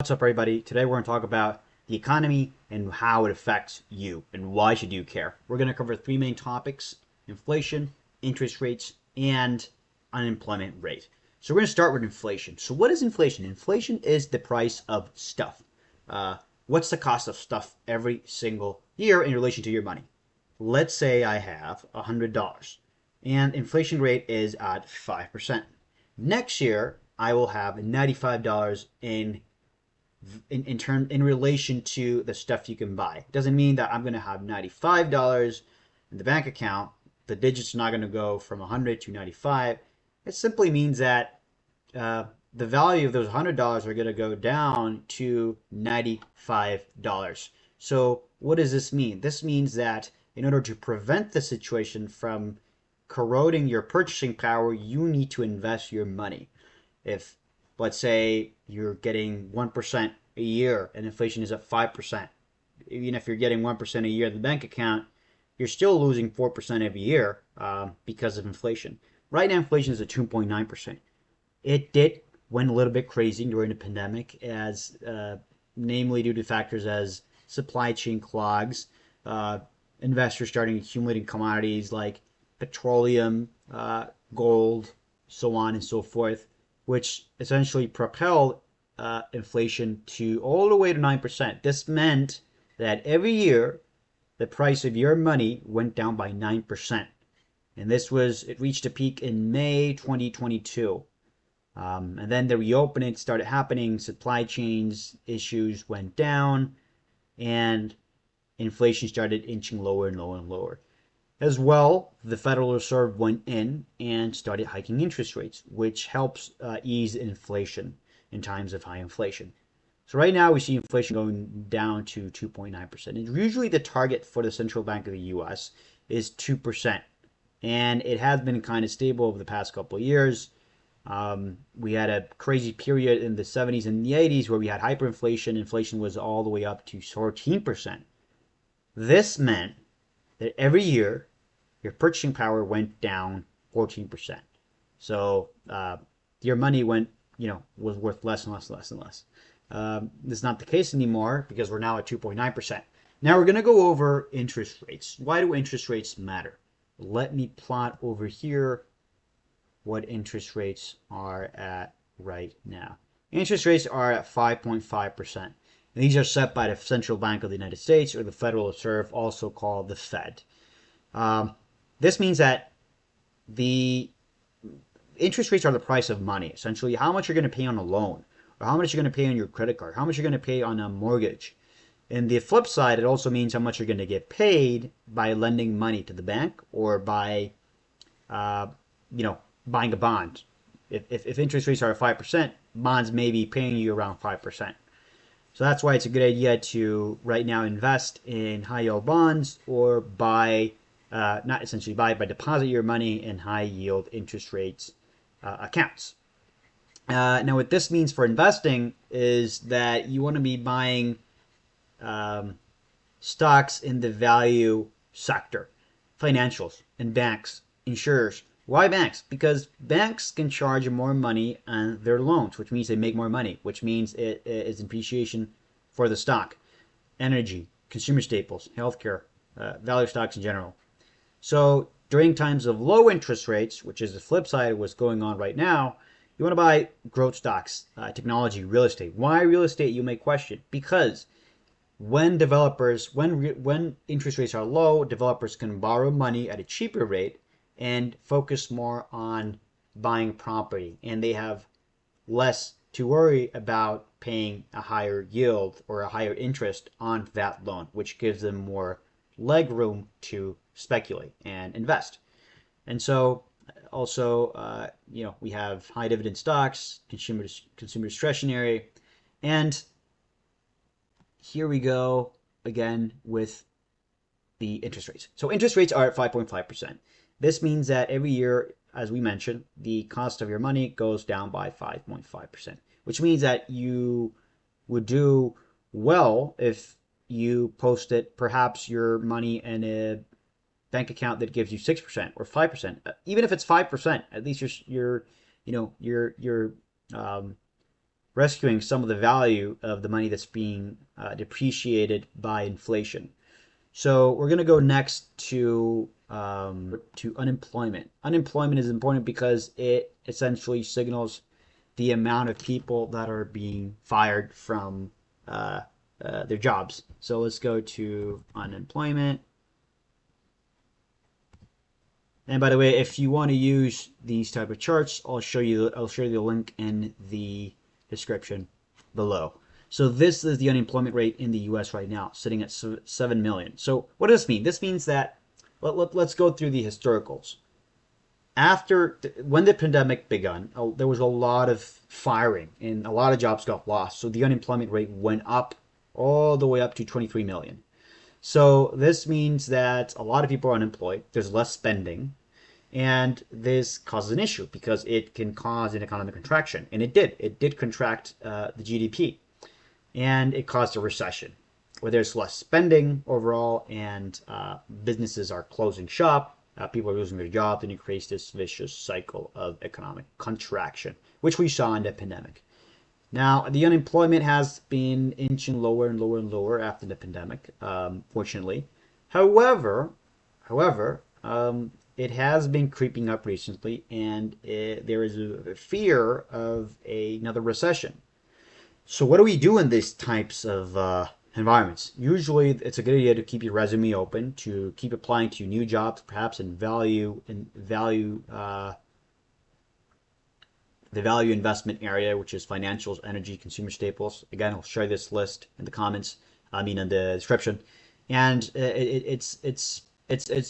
What's up, everybody? Today we're going to talk about the economy and how it affects you and why should you care. We're going to cover three main topics: inflation, interest rates, and unemployment rate. So we're going to start with inflation. So what is inflation? Inflation is the price of stuff. What's the cost of stuff every single year in relation to your money? Let's say I have $100 and inflation rate is at 5%. Next year, I will have $95 in relation to the stuff you can buy. It doesn't mean that I'm going to have $95 in the bank account. The digits are not going to go from 100 to 95. It simply means that the value of those $100 are going to go down to $95. So what does this mean? This means that in order to prevent the situation from corroding your purchasing power, you need to invest your money. If, let's say, you're getting 1% a year and inflation is at 5%, even if you're getting 1% a year in the bank account, you're still losing 4% every year because of inflation. Right now, inflation is at 2.9%. It went a little bit crazy during the pandemic, as namely due to factors as supply chain clogs, investors starting accumulating commodities like petroleum, gold, so on and so forth, which essentially propelled inflation to all the way to 9%. This meant that every year the price of your money went down by 9%. And it reached a peak in May 2022. And then the reopening started happening, supply chains issues went down, and inflation started inching lower and lower and lower. As well, the Federal Reserve went in and started hiking interest rates, which helps ease inflation in times of high inflation. So right now we see inflation going down to 2.9%. And usually the target for the Central Bank of the US is 2%. And it has been kind of stable over the past couple of years. We had a crazy period in the 70s and the 80s where we had hyperinflation. Inflation was all the way up to 14%. This meant that every year your purchasing power went down 14%. So your money was worth less and less and less and less. This is not the case anymore because we're now at 2.9%. Now we're going to go over interest rates. Why do interest rates matter? Let me plot over here what interest rates are at right now. Interest rates are at 5.5%. These are set by the Central Bank of the United States, or the Federal Reserve, also called the Fed. This means that the interest rates are the price of money, essentially how much you're going to pay on a loan, or how much you're going to pay on your credit card, how much you're going to pay on a mortgage. And the flip side, it also means how much you're going to get paid by lending money to the bank or by, buying a bond. If interest rates are at 5%, bonds may be paying you around 5%. So that's why it's a good idea to right now invest in high yield bonds or not essentially buy, but deposit your money in high yield interest rates accounts. Now, what this means for investing is that you want to be buying stocks in the value sector, financials and banks, insurers. Why banks? Because banks can charge more money on their loans, which means they make more money, which means it is appreciation for the stock. Energy, consumer staples, healthcare, value stocks in general. So during times of low interest rates, which is the flip side of what's going on right now, you want to buy growth stocks, technology, real estate. Why real estate, you may question? Because when interest rates are low, developers can borrow money at a cheaper rate and focus more on buying property, and they have less to worry about paying a higher yield or a higher interest on that loan, which gives them more leg room to speculate and invest. And so also, we have high dividend stocks, consumer discretionary, and here we go again with the interest rates. So interest rates are at 5.5%. This means that every year, as we mentioned, the cost of your money goes down by 5.5%, which means that you would do well if you posted perhaps your money in a bank account that gives you 6% or 5%. Even if it's 5%, at least your rescuing some of the value of the money that's being depreciated by inflation. So we're going to go next to unemployment. Unemployment is important because it essentially signals the amount of people that are being fired from their jobs. So let's go to unemployment. And by the way, if you want to use these type of charts, I'll show you the link in the description below. So this is the unemployment rate in the US right now, sitting at 7 million. So what does this mean? This means that let's go through the historicals. When the pandemic began, there was a lot of firing and a lot of jobs got lost. So the unemployment rate went up all the way up to 23 million. So this means that a lot of people are unemployed. There's less spending. And this causes an issue because it can cause an economic contraction. And it did. It did contract the GDP. And it caused a recession where there's less spending overall and businesses are closing shop. People are losing their jobs, and it creates this vicious cycle of economic contraction, which we saw in the pandemic. Now, the unemployment has been inching lower and lower and lower after the pandemic, fortunately. However, it has been creeping up recently, and there is a fear of another recession. So what do we do in these types of environments? Usually, it's a good idea to keep your resume open, to keep applying to new jobs, perhaps in value the value investment area, which is financials, energy, consumer staples. Again, I'll share this list in the comments. I mean, in the description. And it's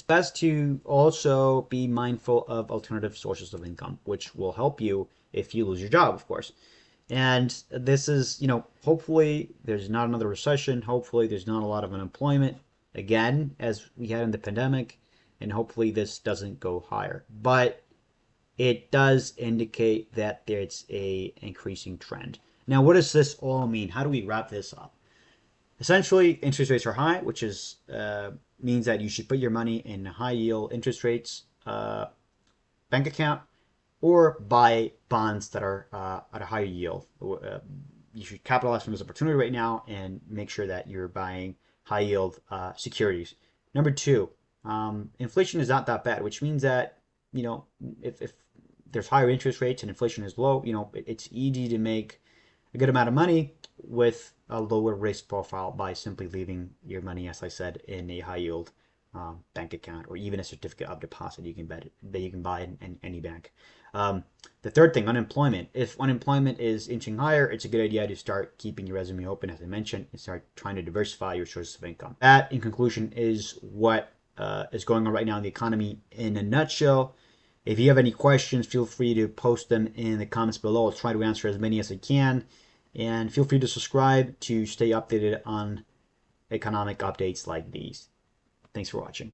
best to also be mindful of alternative sources of income, which will help you if you lose your job, of course. And this is, hopefully there's not another recession. Hopefully there's not a lot of unemployment again, as we had in the pandemic. And hopefully this doesn't go higher. But it does indicate that there's a increasing trend. Now, what does this all mean? How do we wrap this up? Essentially, interest rates are high, which is means that you should put your money in high yield interest rates bank account or buy bonds that are at a higher yield. You should capitalize from this opportunity right now and make sure that you're buying high yield securities. Number two, inflation is not that bad, which means that if there's higher interest rates and inflation is low, it's easy to make a good amount of money with a lower risk profile by simply leaving your money, as I said, in a high yield bank account or even a certificate of deposit you can buy in any bank. The third thing, unemployment. If unemployment is inching higher, it's a good idea to start keeping your resume open, as I mentioned, and start trying to diversify your sources of income. That, in conclusion, is what is going on right now in the economy in a nutshell. If you have any questions, feel free to post them in the comments below. I'll try to answer as many as I can. And feel free to subscribe to stay updated on economic updates like these. Thanks for watching.